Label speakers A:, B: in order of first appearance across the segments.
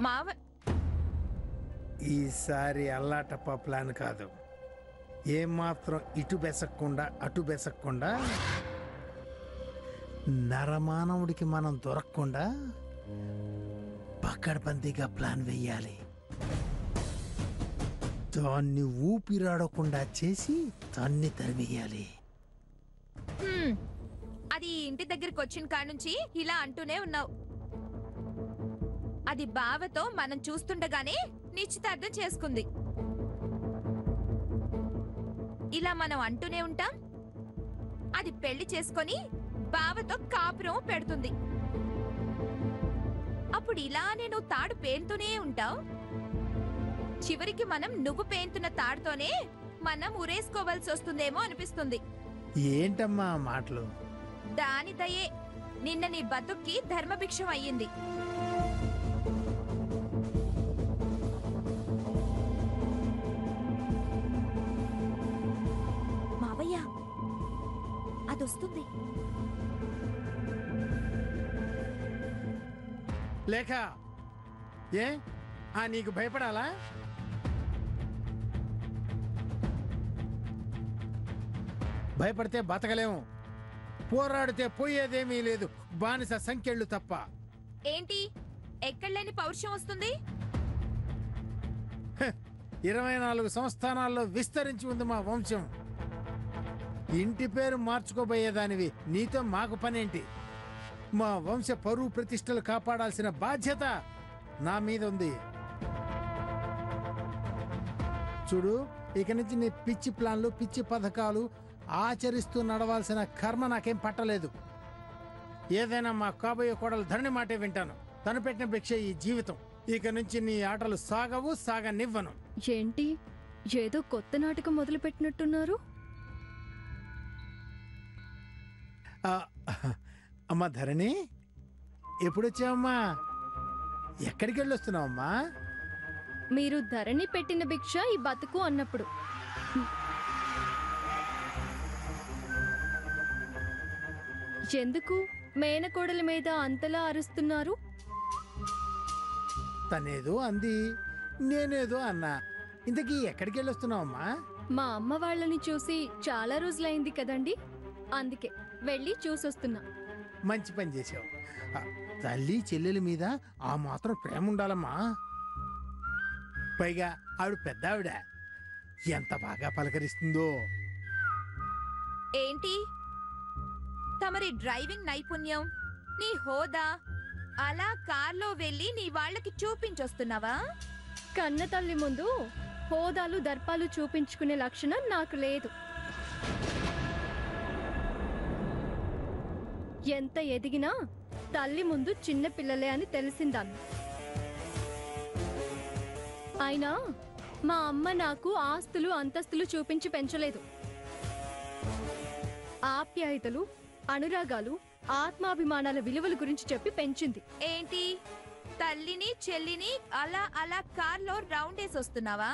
A: మావ
B: ఈసారి అల్లాటప్ప ప్లాన్ కాదు. ఏమాత్రం ఇటు బెసక్కుండా అటు బెసక్కుండా నరమానవుడికి మనం దొరకకుండా పక్కడబందీగా ప్లాన్ వెయ్యాలి. దాన్ని ఊపిరాడకుండా చేసి దాన్ని తరివేయాలి.
A: అది ఇంటి దగ్గరికి వచ్చిన కాడ నుంచి ఇలా అంటూనే ఉన్నావు. అది బావతో మనం చూస్తుండగానే నిశ్చితార్థం చేసుకుంది. ఇలా మనం అంటూనే ఉంటాం, అది పెళ్లి చేసుకొని బావతో కాపురం పెడుతుంది. అప్పుడు ఇలానే నువ్వు తాడు పేరుతూనే ఉంటావు. చివరికి మనం నువ్వు పేంతున్న తాడుతోనే మనం ఉరేసుకోవాల్సి వస్తుందేమో అనిపిస్తుంది.
B: ఏంటమ్మా మాటలు?
A: దాని దయే నిన్న నీ బతుక్కి ధర్మభిక్షం అయ్యింది. మావయ్య అదొస్తుంది.
B: లేక ఏ నీకు భయపడాలా? భయపడితే బతకలేము, పోరాడితే పోయేదేమీ లేదు, బానిస సంఖ్యలు తప్ప.
A: ఏంటి ఎక్కడలేని పౌరుషం వస్తుంది?
B: 24 సంస్థానాల్లో విస్తరించి ఉంది మా వంశం. ఇంటి పేరు మార్చుకోబోయేదానివి నీతో మాకు పనేంటి? మా వంశ పరువు ప్రతిష్టలు కాపాడాల్సిన బాధ్యత నా మీద ఉంది. చూడు, ఇక నుంచి నీ పిచ్చి ప్లాన్లు పిచ్చి పథకాలు ఆచరిస్తూ నడవాల్సిన కర్మ నాకేం పట్టలేదు. ఏదైనా మా కాబోయే కోడలు ధరణి మాటే వింటాను. తను పెట్టిన భిక్ష ఈ జీవితం. ఇక నుంచి నీ ఆటలు సాగవు, సాగనివ్వను.
C: ఏంటి ఏదో కొత్త నాటకం మొదలు పెట్టినట్టున్నారు?
B: అమ్మా ధరణి, ఎప్పుడొచ్చావమ్మా? ఎక్కడికి వెళ్ళొస్తున్నావమ్మా?
C: మీరు ధరణి పెట్టిన భిక్ష ఈ బతుకు అన్నప్పుడు. ఎందుకు మేనకోడల మీద అంతలా అరుస్తున్నారు?
B: తనేదో అంది, నేనేదో అన్నా. ఇంతకీ ఎక్కడికి వెళ్ళొస్తున్నావమ్మా?
C: మా అమ్మ వాళ్ళని చూసి చాలా రోజులైంది కదండి, అందుకే వెళ్ళి చూసొస్తున్నా.
B: మంచి పని చేసావు. తల్లి చెల్లెల మీద ఆ మాత్రం ప్రేమ ఉండాలమ్మా. పైగా ఆవిడ పెద్ద ఆవిడ, ఎంత బాగా పలకరిస్తుందో.
A: ఏంటి తమరి డ్రైవింగ్ నైపుణ్యం, నీ హోదా అలా కార్లో వెళ్ళి నీ వాళ్ళకి చూపించొస్తున్నావా?
C: కన్న తల్లి ముందు హోదాలు దర్పాలు చూపించుకునే లక్షణం నాకు లేదు. ఎంత ఎదిగినా తల్లి ముందు చిన్న పిల్లలే అని తెలిసిందాన్ని. అయినా మా అమ్మ నాకు ఆస్తులు అంతస్తులు చూపించి పెంచలేదు. ఆప్యాయతలు, అనురాగాలు, ఆత్మాభిమానాల విలువల గురించి చెప్పి పెంచింది.
A: ఏంటి తల్లిని చెల్లిని అలా అలా కార్లో రౌండేసి వస్తున్నావా?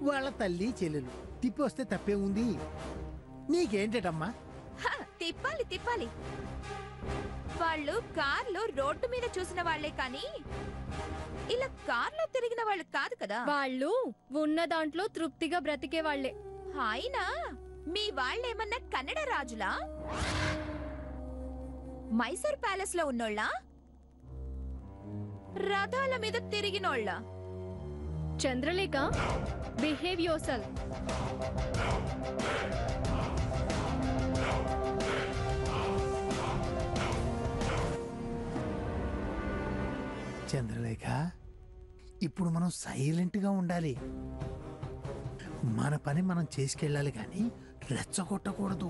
B: వాళ్ళ తల్లి చెల్లెలు తిప్పి వస్తే తప్పే ఉంది. నీకేంటమ్మా?
A: తిప్పాలి తిప్పాలి. వాళ్ళు కార్లో రోడ్డు మీద చూసిన వాళ్లే కానీ ఇలా కార్లో తిరిగిన వాళ్ళు కాదు కదా.
C: వాళ్ళు ఉన్న దాంట్లో తృప్తిగా బ్రతికే వాళ్లే.
A: అయినా మీ వాళ్ళేమన్నా కన్నడ రాజులా? మైసూర్ ప్యాలెస్ లో ఉన్నోళ్ళ? రథాల మీద తిరిగినోళ్ళ?
C: చంద్రలేఖ, బిహేవ్ యోర్సెల్ఫ్.
B: చంద్రలేఖ, ఇప్పుడు మనం సైలెంట్గా ఉండాలి. మన పని మనం చేసుకెళ్ళాలి కానీ రెచ్చగొట్టకూడదు.